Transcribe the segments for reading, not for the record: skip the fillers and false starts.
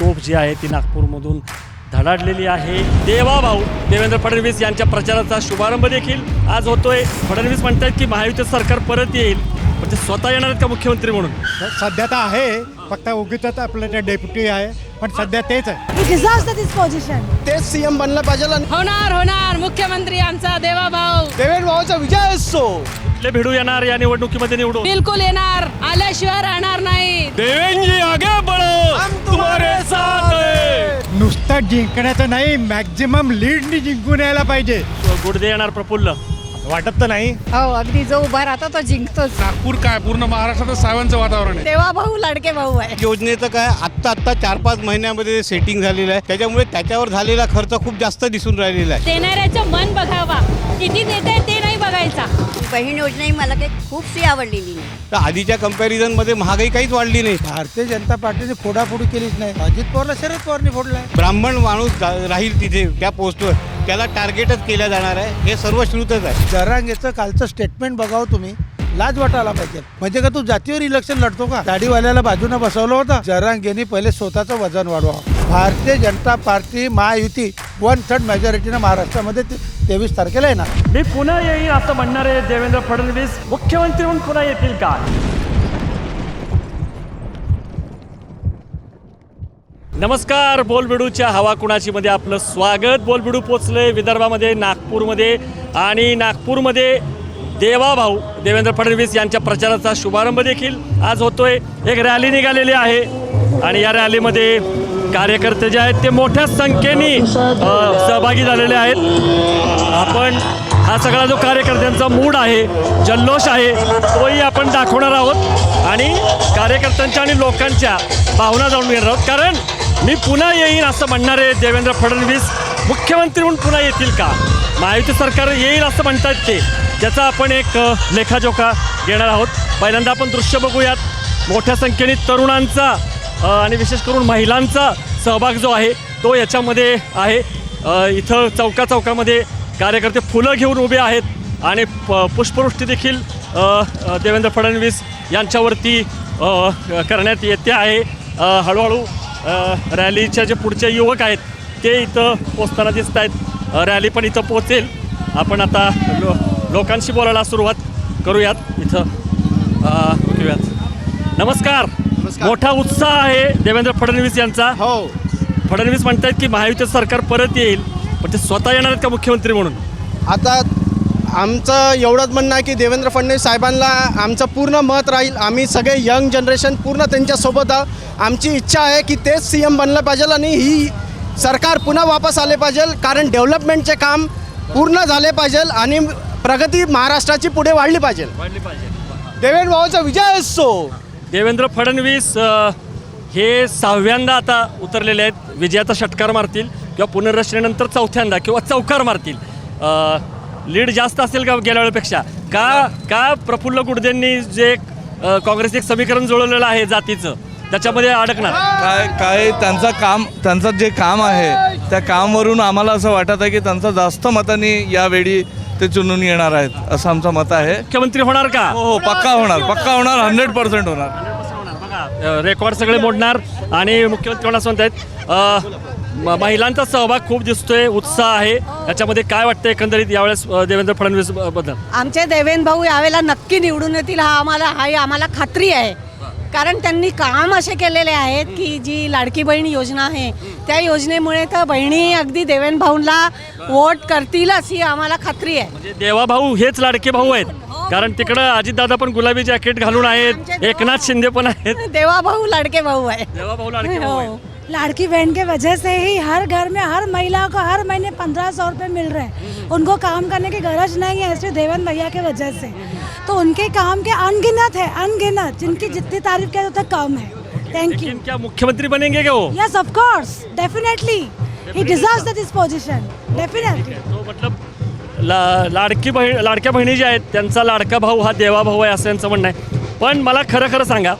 तोफ जी आहे ती नागपूरमधून धडाडलेली आहे। देवा भाऊ देवेंद्र फडणवीस यांच्या प्रचाराचा शुभारंभ देखील आज होतोय। फडणवीस म्हणतात की महायुतीचं सरकार परत येईल, पण ते स्वतः येणार आहेत का मुख्यमंत्री म्हणून? सध्या तर आहे, फक्त उगीच आपलं ते डेप्युटी आहे, पण सध्या तेच आहे। He deserves this position. तेच सीएम बनलं पाहिजे आणि होणार मुख्यमंत्री आमचा देवा भाऊ देवेंद्र भाऊचा विजय असो। कुठले भिडू येणार या निवडणुकीमध्ये निवडून? बिलकुल येणार, आल्याशिवाय राहणार नाही। देवेंद्र आगे बढ़ो, हम तुम्हारे साथ हैं। नुसतं जिंकण्याचं नाही, मॅक्झिमम लीडनी जिंकून यायला पाहिजे। गुडदे येणार प्रफुल्ल वाटत तर नाही। हो, अगदी जो उभा राहतो तो जिंकतोच। नागपूर काय पूर्ण महाराष्ट्रात साहेबांचं वातावरण आहे। देवा भाऊ लाडके भाऊ आहे। योजनेचं काय आत्ता 4-5 महिन्यामध्ये सेटिंग झालेलं आहे, त्याच्यामुळे त्याच्यावर झालेला खर्च खूप जास्त दिसून राहिलेला आहे। देणाऱ्याचं मन बघावा, किती देते ते नाही बघायचा। बहीण योजना ही मला काही खूपशी आवडलेली नाही। तर आधीच्या कंपॅरिझनमध्ये महागाई काहीच वाढली नाही। भारतीय जनता पार्टीने फोडाफोडी केलीच नाही। अजित पवारला शरद पवारने फोडलाय। ब्राह्मण माणूस राहील तिथे त्या पोस्टवर, त्याला टार्गेटच केलं जाणार आहे, हे सर्व श्रुतच आहे। जरांगेचं कालचं स्टेटमेंट बघावं तुम्ही, लाज वाटायला पाहिजे। म्हणजे का तू जातीवर इलेक्शन लढतो का? दाढीवाल्याला बाजूने बसवलं होतं। जरांगेने पहिले स्वतःचं वजन वाढवा। भारतीय जनता पार्टी महायुती 1/3 मेजॉरिटीनं महाराष्ट्रामध्ये 23 तारखेला येणार। मी पुन्हा येईल असं म्हणणारे देवेंद्र फडणवीस मुख्यमंत्री म्हणून पुन्हा येतील का? नमस्कार, बोलबिडूच्या हवा कुणाची मध्ये आपलं स्वागत। बोलबिडू पोचले विदर्भामध्ये, नागपूरमध्ये, आणि नागपूरमध्ये देवा भाऊ देवेंद्र फडणवीस यांच्या प्रचाराचा शुभारंभ देखील आज होतोय। एक रॅली निघालेली आहे आणि या रॅलीमध्ये कार्यकर्ते जे आहेत ते मोठ्या संख्येने सहभागी झालेले आहेत। आपण हा सगळा जो कार्यकर्त्यांचा मूड आहे, जल्लोष आहे, तोही आपण दाखवणार आहोत आणि कार्यकर्त्यांच्या आणि लोकांच्या भावना जाणून घेणार आहोत। कारण मी पुन्हा येईन असं म्हणणारे देवेंद्र फडणवीस मुख्यमंत्री म्हणून पुन्हा येतील का? महायुती सरकार येईल असं म्हणतात ते, त्याचा आपण एक लेखाजोखा घेणार आहोत। पहिल्यांदा आपण दृश्य बघूयात। मोठ्या संख्येने तरुणांचा आणि विशेष करून महिलांचा सहभाग जो आहे तो याच्यामध्ये आहे। इथं चौकामध्ये कार्यकर्ते फुलं घेऊन उभे आहेत आणि पुष्पवृष्टी देखील देवेंद्र फडणवीस यांच्यावरती करण्यात येते आहे। हळूहळू रॅलीच्या जे पुढचे युवक आहेत ते इथं पोचताना दिसत आहेत। रॅली पण इथं पोचेल। आपण आता लोकांशी बोलायला सुरुवात करूयात। इथं घेऊयात। नमस्कार। मोठा उत्साह आहे देवेंद्र फडणवीस यांचा। हो, फडणवीस म्हणतात की महायुतीचं सरकार परत येईल, पण ते स्वतः येणार आहेत का मुख्यमंत्री म्हणून? आता आमचं एवढंच म्हणणं आहे की देवेंद्र फडणवीस साहेबांना आमचं पूर्ण मत राहील। आम्ही सगळे यंग जनरेशन पूर्ण त्यांच्यासोबत आहोत। आमची इच्छा आहे की तेच सीएम बनलं पाहिजे आणि ही सरकार पुन्हा वापस आले पाहिजे, कारण डेव्हलपमेंटचे काम पूर्ण झाले पाहिजे आणि प्रगती महाराष्ट्राची पुढे वाढली पाहिजे। देवेंद्र भाऊचा विजय असो। देवेंद्र फडणवीस हे 6व्यांदा आता उतरलेले आहेत। विजयाचा षटकार मारतील किंवा पुनर्रचनेनंतर 4थ्यांदा किंवा चौकार मारतील। लीड जास्त असेल का गेल्या वेळेपेक्षा? का प्रफुल्ल गुडदेंनी जे काँग्रेस एक समीकरण जुळवलेलं आहे जातीचं, त्याच्यामध्ये अडकणार? काय त्यांचं जे काम आहे त्या कामावरून आम्हाला असं वाटत आहे की त्यांचा जास्त मतांनी यावेळी ते चुनून येणार आहेत असं आमचं मत आहे। मुख्यमंत्री होणार का? हो, पक्का होणार 100% होणार। बघा, रेकॉर्ड सगळे मोडणार आणि मुख्यमंत्री होणार म्हणतायत। महिलांचा सहभाग खूप दिसतोय, उत्साह आहे याच्यामध्ये। काय वाटतं एकंदरीत यावेळेस देवेंद्र फडणवीस बद्दल? आमचे देवेंद्र भाऊ यावेळेला नक्की निवडून येतील, ही आम्हाला खात्री आहे। कारण त्यांनी काम असे केलेले आहेत की जी लाडकी बहीण योजना आहे त्या योजनेमुळे तर बहिणी अगदी देवेंद्र भाऊंना वोट करतीलच ही आम्हाला खात्री आहे। म्हणजे देवा भाऊ हेच लाडके भाऊ आहेत, कारण तिकडं अजितदादा पण गुलाबी जॅकेट घालून आहेत, एकनाथ शिंदे पण आहेत। देवा भाऊ लाडके भाऊ आहे। देवा भाऊ लाडके भाऊ आहेत। लाड़की बहन के वजह से ही हर घर में हर महिला को हर महीने 1500 रुपये मिल रहे हैं। उनको काम करने की गरज नहीं है, सिर्फ देवेंद्र भैया के वजह से। तो उनके काम के अनगिनत है, अनगिनत, जिनकी जितनी तारीफ किया उतना कम है। Thank you. लेकिन क्या मुख्यमंत्री बनेंगे क्या वो? Yes, of course, definitely he deserves this position, definitely. तो मतलब लाडक्या बहिणी ज्या आहेत त्यांचा लाडका भाऊ हा देवा भाऊ आहे असं यांचं म्हणणं आहे। पण मला खरं सांगा,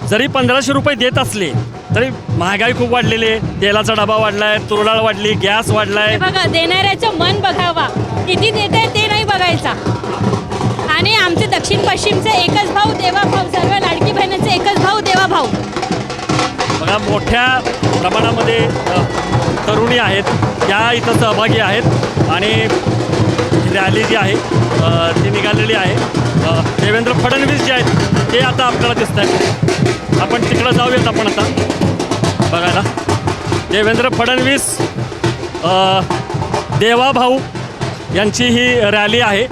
जरी 1500 रुपये देत असले तरी महागाई खूप वाढलेली आहे। तेलाचा डबा वाढलाय, तुरडाळ वाढली, गॅस वाढलाय। बघा, देणाऱ्याचं मन बघावा, किती देते ते नाही बघायचा। आणि आमचे दक्षिण पश्चिमचे एकच भाऊ देवा भाऊ, सर्व लाडकी बहिणींचे एकच भाऊ देवा भाऊ। बघा मोठ्या प्रमाणामध्ये तरुणी आहेत त्या इथं सहभागी आहेत आणि रॅली जी आहे ती निघालेली आहे. देवेंद्र फडणवीस जे आहेत ते आता आपल्याला दिसत आहेत. आपण तिकडं जाऊयात आपण आता बघायला. देवेंद्र फडणवीस देवाभाऊ यांची ही रॅली आहे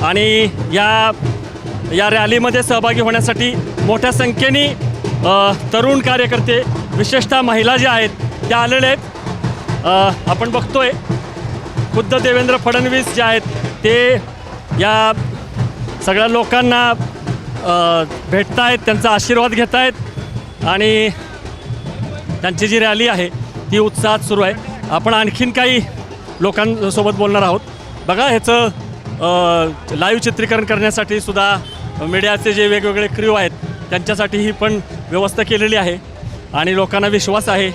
आणि या रॅलीमध्ये सहभागी होण्यासाठी मोठ्या संख्येने तरुण कार्यकर्ते विशेषतः महिला ज्या आहेत त्या आलेल्या आहेत. आपण बघतोय खुद्द देवेंद्र फडणवीस जे आहेत ते या सगळ्या लोकांना भेटत आहेत, त्यांचा आशीर्वाद घेत आहेत आणि त्यांची जी रॅली आहे ती उत्साहात सुरू आहे. आपण आणखीन काही लोकांसोबत बोलणार आहोत. बघा ह्याचं लाईव्ह चित्रीकरण करण्यासाठी सुद्धा मीडियाचे जे वेगवेगळे क्रू आहेत त्यांच्यासाठी ही पण व्यवस्था केलेली आहे आणि लोकांना विश्वास आहे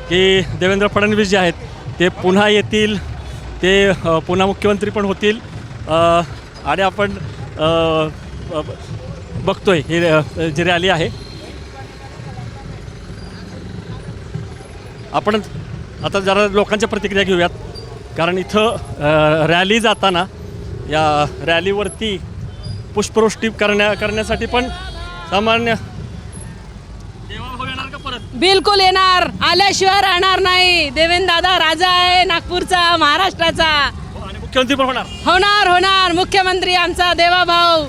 की देवेंद्र फडणवीस जे आहेत ते पुन्हा येतील, ते पुन्हा मुख्यमंत्री पण होतील. आणि आपण बघतोय ही जी रॅली आहे. आपण आता जरा लोकांच्या प्रतिक्रिया घेऊयात कारण इथं रॅली जाताना या रॅलीवरती पुष्पवृष्टी करण्यासाठी पण सामान्य देवाभाऊ येणार का परत? बिलकुल येणार, आल्याशिवाय राहणार नाही. देवेंद्र दादा राजा आहे नागपूरचा, महाराष्ट्राचा. आणि मुख्यमंत्री पण होणार. होणार मुख्यमंत्री आमचा देवाभाऊ.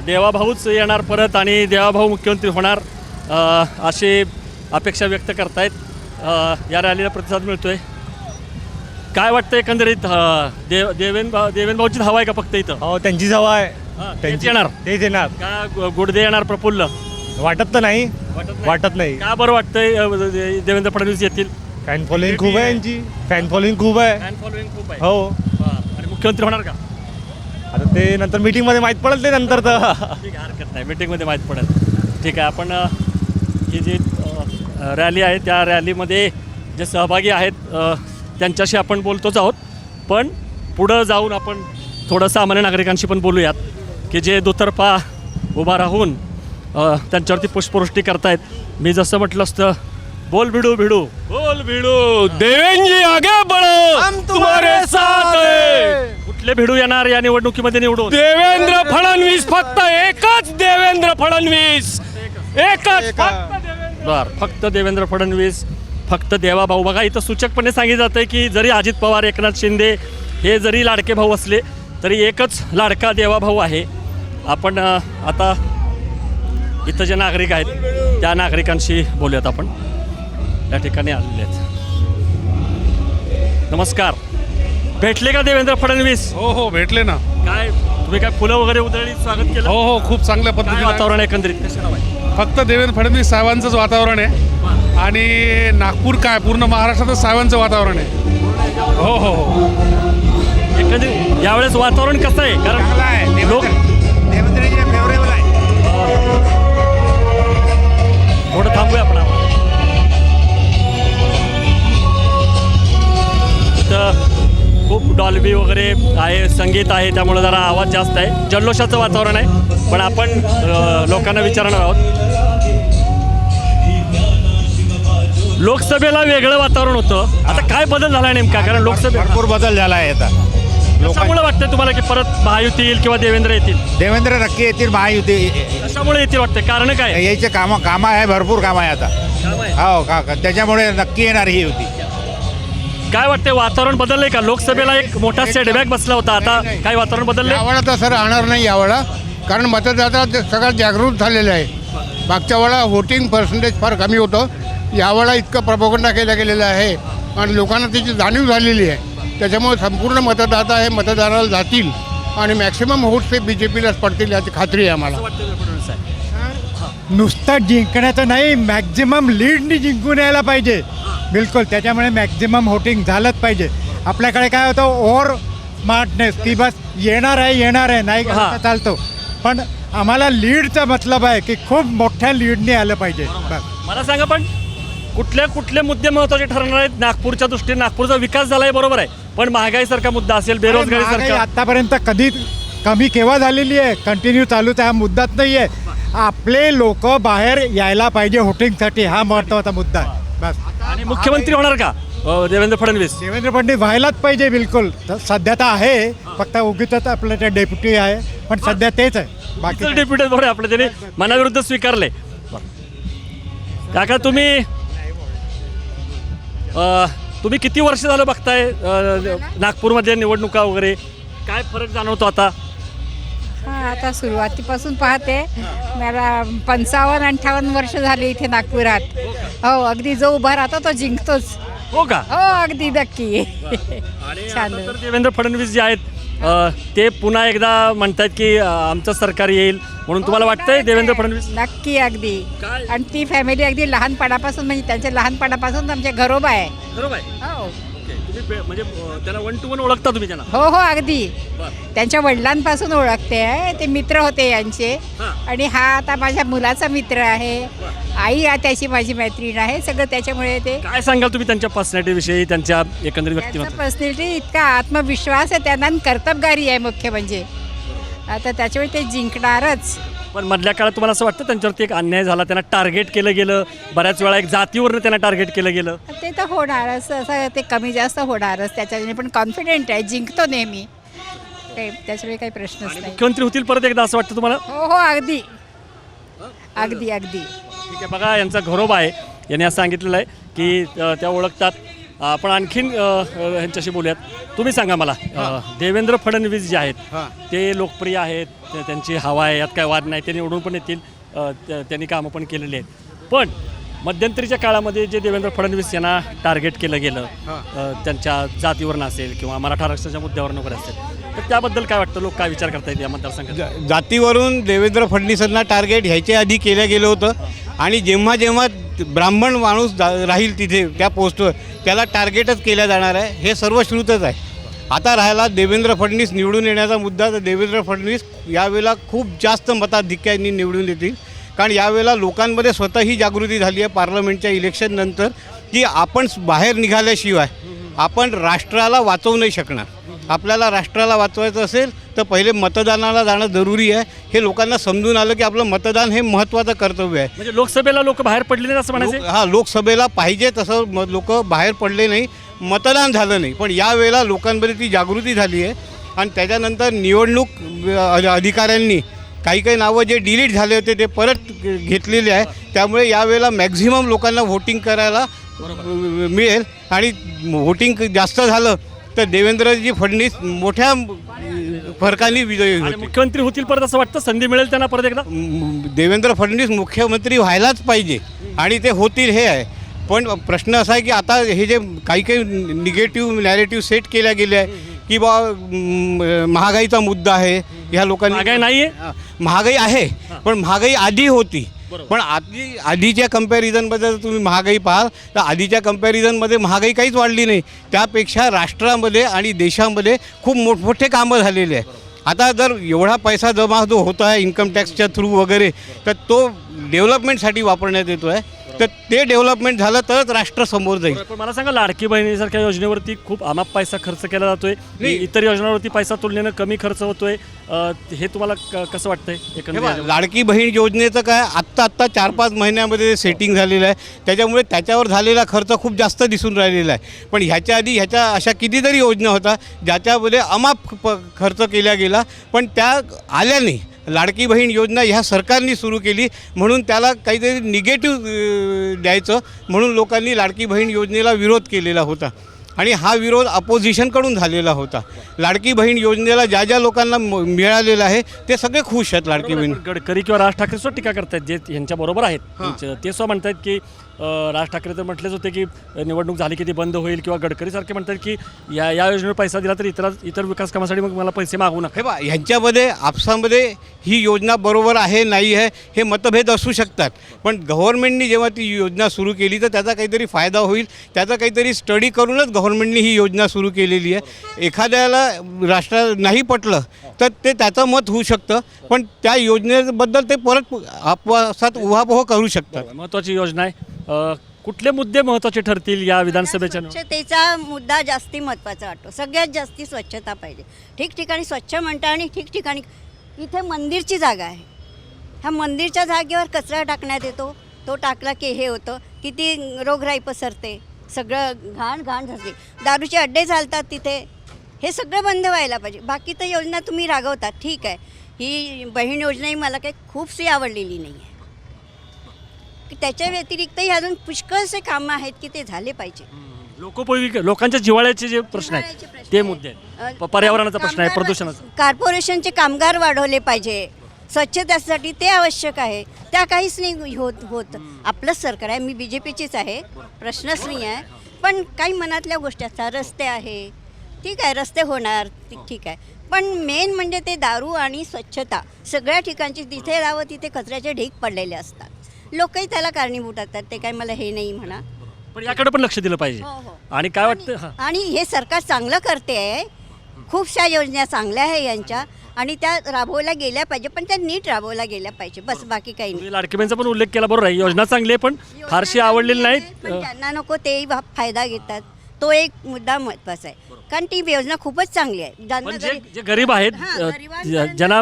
देवाभाऊच येणार परत आणि देवाभाऊ मुख्यमंत्री होणार अशी अपेक्षा व्यक्त करतायत. या रॅलीला प्रतिसाद मिळतोय. काय वाटतं एकंदरीत देवेंद्र भाऊचीच हवा आहे का फक्त इथं? हो त्यांचीच हवा आहे. तेच येणार तेच येणार. का गुडदे येणार प्रफुल्ल? वाटत तर नाही. वाटत नाही. का बरं वाटतंय देवेंद्र फडणवीस येतील? फॅन फॉलोइंग खूप आहे यांची. फॅन फॉलोइंग खूप आहे. फॅन फॉलोइंग खूप आहे. हो. आणि मुख्यमंत्री होणार का? आता ते नंतर मीटिंगमध्ये माहीत पडेल. ते नंतर तर ठीक आहे, हरकत नाही, मीटिंगमध्ये माहीत पडेल. ठीक आहे. आपण ही जी रॅली आहे त्या रॅलीमध्ये जे सहभागी आहेत त्यांच्याशी आपण बोलतोच आहोत. पण पुढं जाऊन आपण थोडं सामान्य नागरिकांशी पण बोलूयात की जे दुतर्फा उभा राहून त्यांच्यावरती पुष्पवृष्टी करतायत. मी जसं म्हटलं असतं बोल भिडू देवेंद्र आगे बढ़ो हम तुम्हारे साथ है. कुठले भिडू येणार या निवडणुकीमध्ये निवडून? देवेंद्र फडणवीस, फक्त एकच देवेंद्र फडणवीस, एकच फक्त देवेंद्र फडणवीस, फक्त देवाभाऊ. बघा इथं सूचकपणे सांगितलं जातं की जरी अजित पवार, एकनाथ शिंदे हे जरी लाडके भाऊ असले तरी एकच लाडका देवाभाऊ आहे. आपण आता इथं जे नागरिक आहेत त्या नागरिकांशी बोलूयात. आपण या ठिकाणी आलेले आहेत. नमस्कार. भेटले का देवेंद्र फडणवीस? हो भेटले ना. काय तुम्ही काय फुलं वगैरे उधळली, स्वागत केलं? हो खूप चांगल्या काय पद्धतीने वातावरण एकंदरीत कसं आहे? फक्त देवेंद्र फडणवीस साहेबांचंच वातावरण आहे आणि नागपूर काय पूर्ण महाराष्ट्रातच साहेबांचं वातावरण आहे. हो एकंदरीत यावेळेस वातावरण कसं आहे? कारण लोक थोडं थांबूया आपण. इथं खूप डॉल्बी वगैरे आहे, संगीत आहे, त्यामुळे जरा आवाज जास्त आहे, जल्लोषाचं वातावरण आहे. पण आपण लोकांना विचारणार आहोत. लोकसभेला वेगळं वातावरण होतं, आता काय बदल झाला नेमका? कारण लोकसभेत भरपूर बदल झाला आहे आता. कशामुळे वाटतं तुम्हाला की परत महायुती येईल किंवा देवेंद्र येतील? देवेंद्र नक्की येतील, महायुती कशामुळे येतील वाटतं? कारण काय? यायचे कामं आहे, भरपूर कामं आहे आता. हो का त्याच्यामुळे नक्की येणार ही युती. काय वाटतं वातावरण बदललंय का? लोकसभेला एक मोठा सेटबॅक बसला होता, आता काय वातावरण बदललंय? यावेळा तसं राहणार नाही यावेळा, कारण मतदाता सगळं जागृत झालेलं आहे. मागच्या वेळा वोटिंग पर्सेंटेज फार कमी होतं, यावेळा इतकं प्रपोगंडा केला गेलेला आहे आणि लोकांना त्याची जाणीव झालेली आहे. त्याच्यामुळे संपूर्ण मतदाता हे मतदाराला जातील आणि मॅक्सिमम वोट्स ते BJPलाच पडतील याची खात्री आहे आम्हाला. नुसतं जिंकण्याचं नाही, मॅक्झिमम लीडनी जिंकून यायला पाहिजे. बिलकुल, त्याच्यामुळे मॅक्झिमम वोटिंग झालंच पाहिजे. आपल्याकडे काय होतं ओव्हर स्मार्टनेस की बस येणार आहे नाही का चालतो, पण आम्हाला लीडचा मतलब आहे की खूप मोठ्या लीडने आलं पाहिजे. बस मला सांगा, पण कुठले मुद्दे महत्त्वाचे ठरणार आहेत नागपूरच्या दृष्टीने? नागपूरचा विकास झाला आहे बरोबर आहे, पण महागाईसारखा मुद्दा असेल, बेरोजगारीसारखा आतापर्यंत कधी कमी केव्हा झालेली आहे, कंटिन्यू चालूच आहे, हा मुद्दाच नाही आहे. आपले लोक बाहेर यायला पाहिजे व्होटिंगसाठी, हा महत्त्वाचा मुद्दा आहे बस. आणि मुख्यमंत्री होणार का देवेंद्र फडणवीस? देवेंद्र फडणवीस व्हायलाच पाहिजे बिलकुल. सध्या तर आहे, फक्त उगीच आपलं ते डेप्युटी आहे, पण सध्या तेच आहे. बाकी डेप्युटी बरोबर आपलं त्याने मनाविरुद्ध स्वीकारले. काका तुम्ही किती वर्ष झालं बघताय नागपूरमध्ये निवडणुका वगैरे, काय फरक जाणवतो आता? हां, आता सुरुवातीपासून पाहते. मला 55-58 वर्ष झाले इथे नागपुरात. हो, अगदी जो उभा राहतो तो जिंकतोच. हो का? हो, अगदी नक्की. आणि छान. आता तर देवेंद्र फडणवीस जे आहेत ते पुन्हा एकदा म्हणतात की आमचं सरकार येईल म्हणून. तुम्हाला वाटतंय देवेंद्र फडणवीस? नक्की, अगदी. काय? आणि ती फॅमिली अगदी लहानपणापासून, म्हणजे त्यांच्या लहानपणापासून आमच्या घरोबा आहे. बरोबर आहे. हो तुम्ही म्हणजे त्यांना 1 to 1 ओळखता तुम्ही त्यांना? हो हो, अगदी. त्यांच्या वडिलांपासून ओळखते आहे. ते मित्र होते यांचे. आणि हा आता माझ्या मुलाचा मित्र आहे. आई त्याची माझी मैत्रीण आहे. सगळं त्याच्यामुळे ते. काय सांगाल तुम्ही त्यांच्या पर्सनॅलिटी विषयी, त्यांच्या एकंदरीत त्यांचा व्यक्तिमत्व? पर्सनॅलिटी इतका आत्मविश्वास आहे त्यांना, आणि कर्तबगारी आहे मुख्य म्हणजे. आता त्याच्यामुळे ते जिंकणारच. पण मधल्या काळात तुम्हाला असं वाटतं त्यांच्यावरती एक अन्याय झाला, त्यांना टार्गेट केलं गेलं, बऱ्याच वेळा एक जातीवरनं त्यांना टार्गेट केलं गेलं? ते तर होणारच, असं ते कमी जास्त होणारच. त्याच्याने पण कॉन्फिडेंट आहे, जिंकतो नेहमी. त्याच्यामुळे काही प्रश्नच नाही. मुख्यमंत्री होतील परत एकदा असं वाटतं तुम्हाला? हो हो, अगदी अगदी अगदी. ठीक आहे. बघा, यांचा घरोबा आहे, यांनी असं सांगितलेलं आहे की त्या ओळखतात. आपण आणखीन ह्यांच्याशी बोलूयात. तुम्ही सांगा मला, देवेंद्र फडणवीस जे आहेत ते लोकप्रिय आहेत, त्यांची हवा आहे, यात काय वाद नाही, ते निवडून पण येतील, त्यांनी कामं पण केलेली आहेत. पण मध्यंतरीच्या काळामध्ये जे देवेंद्र फडणवीस यांना टार्गेट केलं गेलं, त्यांच्या जातीवरून असेल किंवा मराठा आरक्षणाच्या मुद्द्यावर वगैरे असेल, तर त्याबद्दल काय वाटतं? लोक काय विचार करतायत या मतदारसंघात? जातीवरून देवेंद्र फडणवीसांना टार्गेट ह्याच्या आधी केलं गेलं होतं. आणि जेव्हा जेव्हा ब्राह्मण माणूस राहील तिथे त्या पोस्टवर, त्याला टार्गेटच केलं जाणार आहे, हे सर्व श्रुतच आहे. आता राहिला देवेंद्र फडणवीस निवडून येण्याचा मुद्दा, तर देवेंद्र फडणवीस यावेळेला खूप जास्त मताधिक्याने निवडून येतील. कारण यावेळेला लोकांमध्ये स्वतःही जागृती झाली आहे पार्लमेंटच्या इलेक्शननंतर, की आपण बाहेर निघाल्याशिवाय आपण राष्ट्राला वाचवू नाही शकणार. आपल्याला राष्ट्राला वाचवायचं असेल तर पहिले मतदानाला जाणं जरुरी आहे. हे लोकांना समजून आलं की आपलं मतदान हे महत्त्वाचं कर्तव्य आहे. म्हणजे लोकसभेला लोक बाहेर पडले नाही असं म्हणायचं? हां, लोकसभेला पाहिजे तसं लोक बाहेर पडले नाही, मतदान झालं नाही. पण यावेळेला लोकांमध्ये ती जागृती झाली आहे. आणि त्याच्यानंतर निवडणूक अधिकाऱ्यांनी काही नावं जे डिलीट झाले होते ते परत घेतलेले आहे. त्यामुळे यावेळेला मॅक्झिमम लोकांना व्होटिंग करायला मिळेल. आणि व्होटिंग जास्त झालं तर देवेंद्रजी फडणवीस मोठ्या फरकाने विजयी होतील. मुख्यमंत्री होतील परत असं वाटतं? संधी मिळेल त्यांना परत एकदा? देवेंद्र फडणवीस मुख्यमंत्री व्हायलाच पाहिजे आणि ते होतील हे आहे. पण प्रश्न असा आहे की आता हे जे काही निगेटिव्ह नॅरेटिव्ह सेट केल्या गेले आहे की बा महागाईचा मुद्दा आहे, ह्या लोकांनी. महागाई नाही आहे? महागाई आहे, पण महागाई आधी होती. पण आधीच्या कम्पॅरिझनमध्ये जर तुम्ही महागाई पाहाल तर आधीच्या कम्पॅरिझनमध्ये महागाई काहीच वाढली नाही. त्यापेक्षा राष्ट्रामध्ये आणि देशामध्ये खूप मोठमोठे कामं झालेले आहे. आता जर एवढा पैसा जमा जो होतो आहे इन्कम टॅक्सच्या थ्रू वगैरे, तर तो डेव्हलपमेंटसाठी वापरण्यात येतो आहे. तर ते डेव्हलपमेंट झालं तरच राष्ट्र समोर जाईल. पण मला सांगा, लाडकी बहिणीसारख्या योजनेवरती खूप अमाप पैसा खर्च केला जातोय, इतर योजनांवरती पैसा तुलनेनं कमी खर्च होतोय, हे तुम्हाला कसं वाटतंय एकंदरीत? लाडकी बहीण योजनेचं काय आत्ता 4-5 महिन्यामध्ये सेटिंग झालेलं आहे. त्याच्यामुळे त्याच्यावर झालेला खर्च खूप जास्त दिसून राहिलेला आहे. पण ह्याच्या आधी ह्याच्या अशा कितीतरी योजना होता ज्याच्यामध्ये अमाप खर्च केला गेला, पण त्या आल्या नाही. लाडकी बहीण योजना ह्या सरकारने सुरू केली म्हणून त्याला काहीतरी निगेटिव्ह द्यायचं म्हणून लोकांनी लाडकी बहीण योजनेला विरोध केलेला होता. आणि हा विरोध अपोजिशनकडून झालेला होता. लाडकी बहीण योजनेला ज्या ज्या लोकांना मिळालेलं आहे ते सगळे खुश आहेत. लाडकी बहीण गडकरी किंवा राज ठाकरे सुद्धा टीका करतायत, जे यांच्याबरोबर आहेत ते सुद्धा म्हणतात की राज ठाकरे तर म्हटलेच होते की निवडणूक झाली की ती बंद होईल, किंवा गडकरीसारखे म्हणतात की या योजनेवर पैसा दिला तर इतर विकास कामासाठी मग मला पैसे मागू नका. हे बा, ह्यांच्यामध्ये आपसामध्ये ही योजना बरोबर आहे नाही आहे हे मतभेद असू शकतात. पण गव्हर्नमेंटनी जेव्हा ती योजना सुरू केली तर त्याचा काहीतरी फायदा होईल, त्याचा काहीतरी स्टडी करूनच गव्हर्नमेंटनी ही योजना सुरू केलेली आहे. एखाद्याला राष्ट्र नाही पटलं तर ते त्याचं मत होऊ शकतं, पण त्या योजनेबद्दल ते परत आपसात उहापोह करू शकतात. महत्त्वाची योजना आहे. कुठले मुद्दे महत्त्वाचे ठरतील या विधानसभेच्या स्वच्छतेचा मुद्दा जास्ती महत्त्वाचा वाटतो. सगळ्यात जास्ती स्वच्छता पाहिजे. ठिकठिकाणी स्वच्छ म्हणता आणि ठिकठिकाणी इथे मंदिरची जागा आहे. ह्या मंदिरच्या जागेवर कचरा टाकण्यात येतो. तो टाकला की हे होतं, किती रोगराई पसरते, सगळं घाण झाली. दारूचे अड्डे चालतात तिथे. हे सगळं बंद व्हायला पाहिजे. बाकी तर योजना तुम्ही रागवता, ठीक आहे. ही बहीण योजनाही मला काही खूपशी आवडलेली नाही आहे. त्याच्या व्यतिरिक्तही अजून पुष्कळसे कामं आहेत की ते झाले पाहिजे. लोकोपयोगी लोकांच्या जिव्हाळ्याचे जे प्रश्न आहेत ते मुद्दे आहेत. पर्यावरणाचा प्रश्न आहे, प्रदूषणाचा. कॉर्पोरेशनचे कामगार वाढवले पाहिजे. स्वच्छतेसाठी ते आवश्यक आहे. त्या काहीच नाही होत. आपलंच सरकार आहे. मी BJPचीच आहे, प्रश्नच नाही आहे. पण काही मनातल्या गोष्टी असतात. रस्ते आहे, ठीक आहे, रस्ते होणार, ठीक आहे. पण मेन म्हणजे ते दारू आणि स्वच्छता. सगळ्या ठिकाणची जिथे राहावं तिथे कचऱ्याचे ढीग पडलेले असतात. लोकही त्याला कारणीभूत असतात. ते काय मला हे नाही म्हणा, पण याकडे पण लक्ष दिलं पाहिजे. आणि काय वाटतं आणि हे सरकार चांगलं करते आहे. खूपशा योजना चांगल्या आहे यांच्या आणि त्या राबवल्या गेल्या पाहिजे. पण त्या नीट राबवल्या गेल्या पाहिजे, बस बाकी काही नाही. लाडकी बहिणीचा पण उल्लेख केला, बरोबर आहे. योजना चांगली आहे पण फारशी आवडलेली नाही. पण ज्यांना नको तेही फायदा घेतात. तो एक मुद्दा महत्त्वाचा आहे. कारण ती योजना खूपच चांगली आहे. पण जे गरीब आहेत, ज्यांना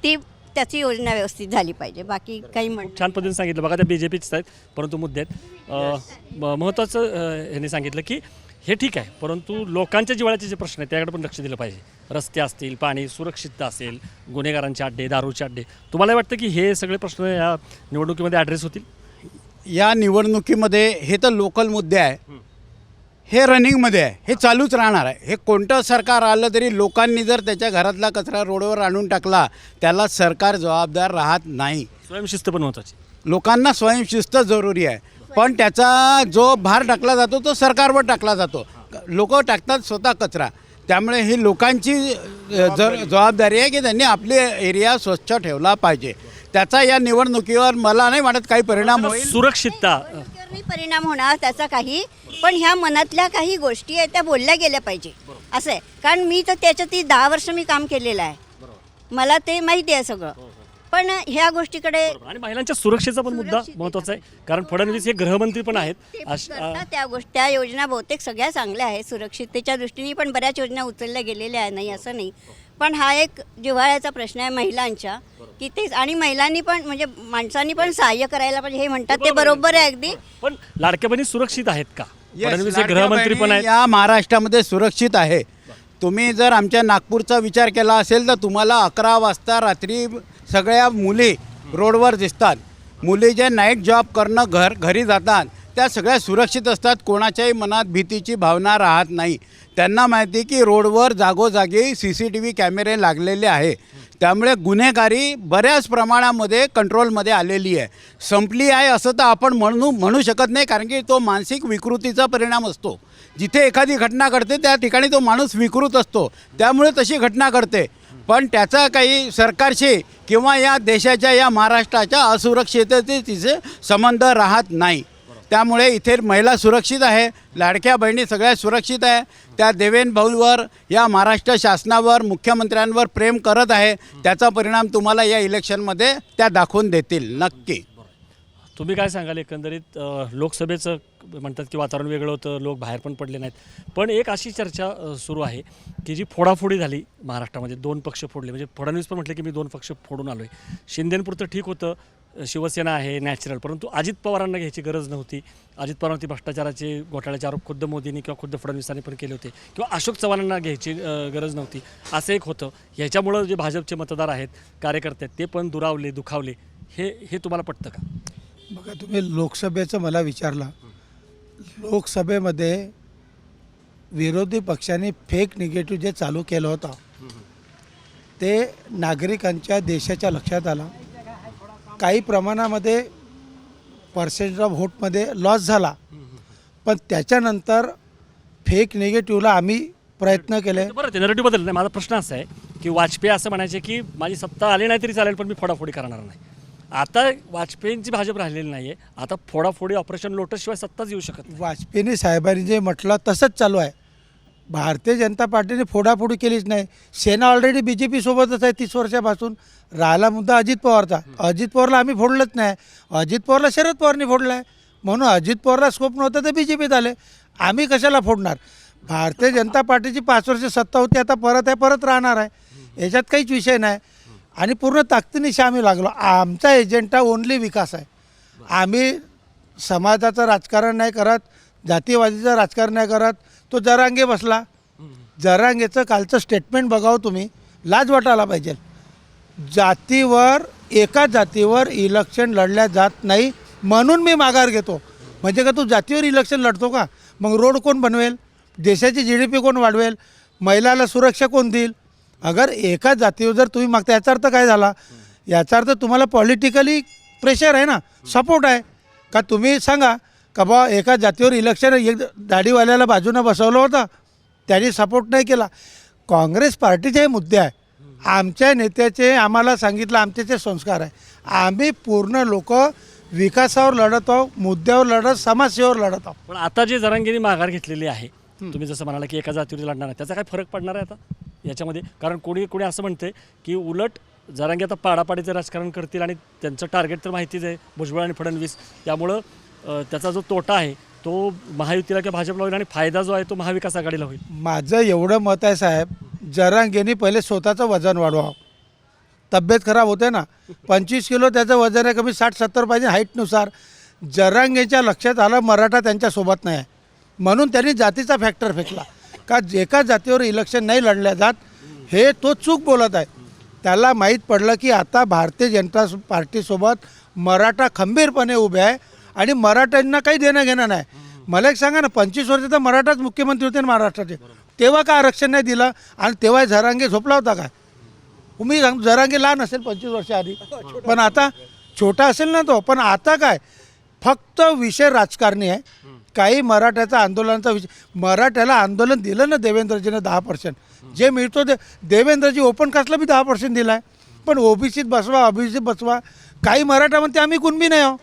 ती त्याची योजना व्यवस्थित झाली पाहिजे. बाकी काही छान पद्धतीने सांगितलं. बघा, त्या BJPच आहेत, परंतु मुद्दे आहेत. महत्त्वाचं ह्यांनी सांगितलं की हे ठीक आहे, परंतु लोकांच्या जिव्हाळ्याचे जे प्रश्न आहेत त्याकडे पण लक्ष दिलं पाहिजे. रस्ते असतील, पाणी, सुरक्षितता असेल, गुन्हेगारांचे अड्डे, दारूचे अड्डे. तुम्हाला वाटतं की हे सगळे प्रश्न या निवडणुकीमध्ये ॲड्रेस होतील? या निवडणुकीमध्ये हे तर लोकल मुद्दे आहे, हे रनिंगमध्ये आहे, हे चालूच राहणार आहे. हे कोणतं सरकार आलं तरी लोकांनी जर त्याच्या घरातला कचरा रोडवर आणून टाकला त्याला सरकार जबाबदार राहत नाही. स्वयंशिस्त पण महत्त्वाची. लोकांना स्वयंशिस्त जरुरी आहे, पण त्याचा जो भार टाकला जातो तो सरकारवर टाकला जातो. लोक टाकतात स्वतः कचरा. त्यामुळे ही लोकांची जबाबदारी आहे की त्यांनी आपले एरिया स्वच्छ ठेवला पाहिजे. त्याचा या निवडणुकीवर मला नाही वाटत काही परिणाम होईल. सुरक्षितता परिणाम होणार त्याचा काही, पण ह्या मनातल्या काही गोष्टी आहेत त्या बोलल्या गेल्या पाहिजे असं आहे. कारण मी तर त्याच्यात 10 वर्ष मी काम केलेलं आहे, मला ते माहिती आहे सगळं. पण ह्या गोष्टीकडे आणि महिलांच्या सुरक्षेचा पण मुद्दा महत्त्वाचा आहे. कारण फडणवीस हे गृहमंत्री पण आहेत. त्या योजना बहुतेक सगळ्या चांगल्या आहेत. सुरक्षिततेच्या दृष्टीने पण बऱ्याच योजना उचलल्या गेलेल्या आहे, नाही असं नाही. पण हा एक जिव्हाळ्याचा प्रश्न आहे महिलांच्या की तेच. आणि महिलांनी पण म्हणजे माणसांनी पण सहाय्य करायला पाहिजे. हे म्हणतात ते बरोबर आहे अगदी. पण लाडक्या बहिणी सुरक्षित आहेत का? फडणवीस हे गृहमंत्री पण आहेत. या महाराष्ट्रामध्ये सुरक्षित आहे. तुम्ही जर आमच्या नागपूरचा विचार केला असेल तर तुम्हाला 11 वाजता रात्री सगळ्या मुली रोडवर दिसतात. मुली जे नाईट जॉब करणं घरी जातात त्या सगळ्या सुरक्षित असतात. कोणाच्याही मनात भीतीची भावना राहत नाही. त्यांना माहिती की रोडवर जागोजागी CCTV कॅमेरे लागलेले आहे. त्यामुळे गुन्हेगारी बऱ्याच प्रमाणामध्ये कंट्रोलमध्ये आलेली आहे. संपली आहे असं तर आपण म्हणू शकत नाही, कारण की तो मानसिक विकृतीचा परिणाम असतो. जिथे एखादी घटना घडते त्या ठिकाणी तो माणूस विकृत असतो, त्यामुळे तशी घटना घडते. पण त्याचा काही सरकारशी किंवा या देशाच्या या महाराष्ट्राच्या असुरक्षिततेचे संबंध राहत नाही. त्यामुळे इथे महिला सुरक्षित आहे, लाडक्या बहिणी सगळ्या सुरक्षित आहे. त्या देवेंद्र भाऊवर, या महाराष्ट्र शासनावर, मुख्यमंत्र्यांवर प्रेम करत आहे. त्याचा परिणाम तुम्हाला या इलेक्शनमध्ये त्या दाखवून देतील नक्की. तुम्ही काय सांगाल? एकंदरीत लोकसभेचं म्हणतात की वातावरण वेगळं होतं, लोक बाहेर पण पडले नाहीत. पण एक अशी चर्चा सुरू आहे की जी फोडाफोडी झाली महाराष्ट्रामध्ये, 2 पक्ष फोडले. म्हणजे फडणवीस पण म्हटले की मी 2 पक्ष फोडून आलो आहे. शिंदेंपुरतं ठीक होतं, शिवसेना आहे नॅचरल, परंतु अजित पवारांना घ्यायची गरज नव्हती. अजित पवारांवरती भ्रष्टाचाराचे घोटाळ्याचे आरोप खुद्द मोदींनी किंवा खुद्द फडणवीसांनी पण केले होते, किंवा अशोक चव्हाणांना घ्यायची गरज नव्हती, असं एक होतं. ह्याच्यामुळं जे भाजपचे मतदार आहेत, कार्यकर्ते आहेत, ते पण दुरावले, दुखावले. हे तुम्हाला पटतं का? बघा, तुम्ही लोकसभेचं मला विचारला. लोकसभेमध्ये विरोधी पक्षांनी फेक निगेटिव्ह जे चालू केलं होतं ते नागरिकांच्या देशाच्या लक्षात आलं. काही प्रमाणामध्ये पर्सेंट ऑफ व्होटमध्ये लॉस झाला, पण त्याच्यानंतर फेक निगेटिव्हला आम्ही प्रयत्न केले. बरं, ते नरेटिव्ह बदललं नाही. माझा प्रश्न असा आहे की वाजपेयी असं म्हणायचे की माझी सत्ता आली नाही तरी चालेल, पण मी फोडाफोडी करणार नाही. आता वाजपेयींची भाजप राहिलेली नाही आहे. आता फोडाफोडी ऑपरेशन लोटसशिवाय सत्ताच येऊ शकत नाही. वाजपेयी साहेबांनी जे म्हटलं तसंच चालू आहे. भारतीय जनता पार्टीने फोडाफोडी केलीच नाही. सेना ऑलरेडी BJP सोबतच आहे 30 वर्षापासून. राहिला मुद्दा अजित पवारचा. अजित पवारला आम्ही फोडलंच नाही. अजित पवारला शरद पवारने फोडला आहे. म्हणून अजित पवारला स्कोप नव्हता तर बी जे पीत आले. आम्ही कशाला फोडणार? भारतीय जनता पार्टीची 5 वर्ष सत्ता होती, आता परत आहे, परत राहणार आहे. याच्यात काहीच विषय नाही. आणि पूर्ण ताकदीनिशी आम्ही लागलो. आमचा एजेंडा ओनली विकास आहे. आम्ही समाजाचं राजकारण नाही करत, जातीवादीचं राजकारण नाही करत. तो जरांगे बसला, जरांगेचं कालचं स्टेटमेंट बघावं तुम्ही, लाज वाटायला पाहिजे. जातीवर, एका जातीवर इलेक्शन लढल्या जात नाही म्हणून मी माघार घेतो. म्हणजे का तू जातीवर इलेक्शन लढतो का? मग रोड कोण बनवेल? देशाची GDP कोण वाढवेल? महिलाला सुरक्षा कोण देईल? अगर एका जातीवर जर तुम्ही मागता, याचा अर्थ काय झाला? याचा अर्थ तुम्हाला पॉलिटिकली प्रेशर आहे ना, सपोर्ट आहे का? तुम्ही सांगा का बा एका जातीवर इलेक्शन, एक दाढीवाल्याला बाजूनं बसवलं होतं, त्यांनी सपोर्ट नाही केला. काँग्रेस पार्टीचे हे मुद्दे आहे. आमच्या नेत्याचे आम्हाला सांगितलं, आमचे संस्कार आहे. आम्ही पूर्ण लोक विकासावर लढत आहोत, मुद्द्यावर लढत, समाजसेवेवर लढत आहोत. पण आता जे जरांगेने माघार घेतलेली आहे, तुम्ही जसं म्हणाला की एका जातीवर लढणार आहे, त्याचा काय फरक पडणार आहे आता याच्यामध्ये? कारण कोणी असं म्हणते की उलट जरांगे आता पाडापाडीचं राजकारण करतील आणि त्यांचं टार्गेट तर माहितीच आहे, भुजबळ आणि फडणवीस. त्यामुळं त्याचा जो तोटा आहे तो महायुतीला किंवा भाजपला होईल आणि फायदा जो आहे तो महाविकास आघाडीला होईल. माझं एवढं मत आहे साहेब, जरांगेने पहिले स्वतःचं वजन वाढवावं. तब्येत खराब होते ना, 25 किलो त्याचं वजन आहे, कमी 60-70 पाहिजे हाईटनुसार. जरांगेच्या लक्षात आलं मराठा त्यांच्यासोबत नाही आहे, म्हणून त्यांनी जातीचा फॅक्टर फेकला का एका जातीवर इलेक्शन नाही लढल्या जात. हे तो चूक बोलत आहे. त्याला माहीत पडलं की आता भारतीय जनता पार्टीसोबत मराठा खंबीरपणे उभे आहे आणि मराठ्यांना काही देणं घेणं नाही. मला एक सांगा ना, 25 वर्ष तर मराठाच मुख्यमंत्री होते ना महाराष्ट्राचे, तेव्हा का आरक्षण नाही दिलं? आणि तेव्हा जरांगे झोपला होता काय? तुम्ही सांगतो जरांगे लहान असेल 25 वर्ष आधी, पण आता छोटा असेल ना तो. पण आता काय, फक्त विषय राजकारणी आहे. काही मराठ्याचा आंदोलनाचा विषय, मराठ्याला आंदोलन दिलं ना देवेंद्रजीनं 10%, जे मिळतो ते देवेंद्रजी ओपन कास्टला बी 10% दिला आहे. पण ओबीसीत बसवा, ओबीसीत बसवा. काही मराठा म्हणते आम्ही कुणबी नाही आहो,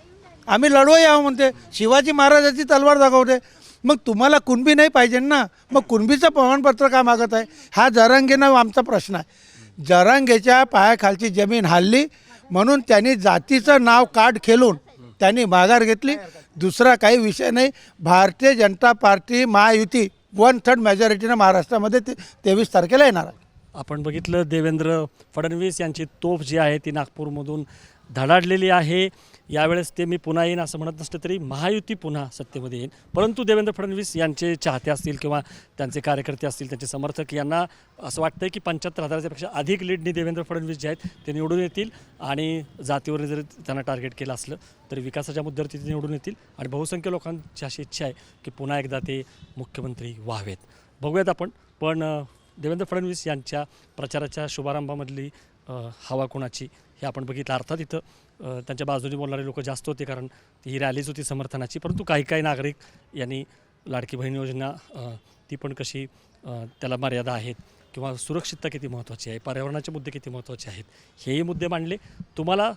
आम्ही लढवई आहो म्हणते, शिवाजी महाराजाची तलवार दाखवते. मग तुम्हाला कुणबी नाही पाहिजे ना, मग कुणबीचं प्रमाणपत्र का मागत आहे? हा जरांगेनं आमचा प्रश्न आहे. जरांगेच्या पायाखालची जमीन हल्ली म्हणून त्यांनी जातीचं नाव काढ खेळून त्यांनी माघार घेतली. दुसरा काही विषय नाही. भारतीय जनता पार्टी महायुती 1/3 मेजॉरिटीनं महाराष्ट्रामध्ये 23 तारखेला येणार आहे. आपण बघितलं देवेंद्र फडणवीस यांची तोफ जी आहे ती नागपूरमधून धडाडलेली आहे. यावेळेस ते मी पुन्हा येईन असं म्हणत नसतं तरी महायुती पुन्हा सत्तेमध्ये येईल. परंतु देवेंद्र फडणवीस यांचे चाहते असतील किंवा त्यांचे कार्यकर्ते असतील, त्यांचे समर्थक, यांना असं वाटतं की 75,000 पेक्षा अधिक लीडनी देवेंद्र फडणवीस जे आहेत ते निवडून येतील. आणि जातीवर जर त्यांना टार्गेट केलं असलं तरी विकासाच्या मुद्द्यावर ते निवडून येतील. आणि बहुसंख्य लोकांची अशी इच्छा आहे की पुन्हा एकदा ते मुख्यमंत्री व्हावेत. बघूयात आपण. पण देवेंद्र फडणवीस यांच्या प्रचाराच्या शुभारंभामधली हवा कोणाची हे आपण बघितलं. अर्थात इथं त्यांच्या बाजूने बोलणारे लोक जास्त होते, कारण ही रॅलीच होती समर्थनाची. परंतु काही नागरिक यांनी लाडकी बहीण योजना ती पण कशी, त्याला मर्यादा आहेत किंवा सुरक्षितता किती महत्त्वाची आहे, पर्यावरणाचे मुद्दे किती महत्त्वाचे आहेत, हेही मुद्दे मांडले. तुम्हाला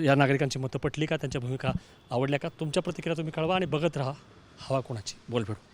या नागरिकांची मतं पटली का? त्यांच्या भूमिका आवडल्या का? तुमच्या प्रतिक्रिया तुम्ही कळवा आणि बघत राहा हवा कोणाची. बोल भेटू.